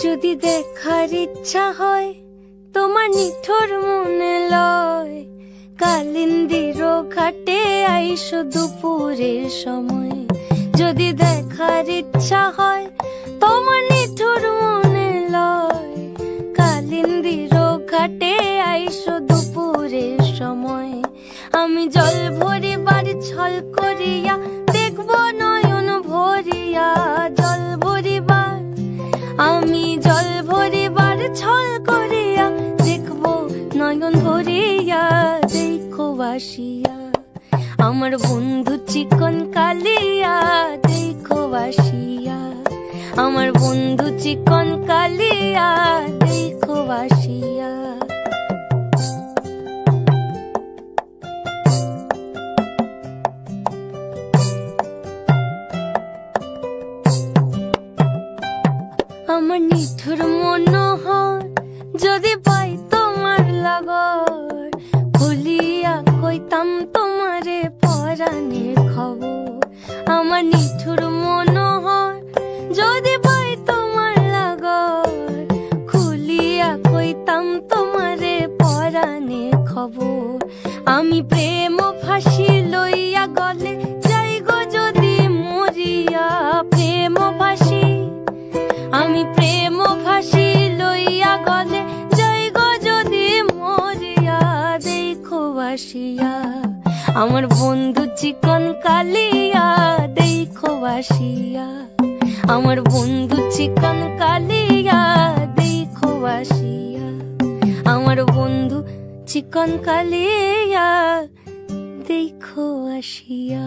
যদি দেখার ইচ্ছা হয় তোমার নিঠুর মনে লয়, কালিন্দির ঘাটে আইসো দুপুরের সময়। যদি দেখার ইচ্ছা হয় তোমার নিঠুর মনে লয়, কালিন্দির ঘাটে আইসো দুপুরের সময়। আমি জল ভরিবার ছল করিয়া দেখব নয়ন ভরিয়া, জল ভরিবার আমি জল ভরিবার ছল করিয়া দেখব নয়ন ভরিয়া। দেখো বাসিয়া আমার বন্ধু চিকন কালিয়া, দেখো বাসিয়া আমার বন্ধু চিকন কালিয়া, দেখো বাসিয়া। আমার নিঠুর মনোহর যদি পাই তোমার লাগর, খুলিয়া কইতাম তোমারে পরাণের খবর। আমার নিঠুর মনোহর যদি পাই তোমার লাগর, খুলিয়া কইতাম তোমারে পরাণের খবর। আমি প্রেম ফাঁসি লইয়া গলে যাই গো যদি মরিয়া, প্রেম ফাঁসি আমি প্রেম ফাঁসি লইয়া গলে যাই গো যদি মরিয়া। দেখো বাসিয়া আমার বন্ধু চিকন কালিয়া, দেখো বাসিয়া আমার বন্ধু চিকন কালিয়া, দেখো বাসিয়া আমার বন্ধু চিকন কালিয়া, দেখো বাসিয়া।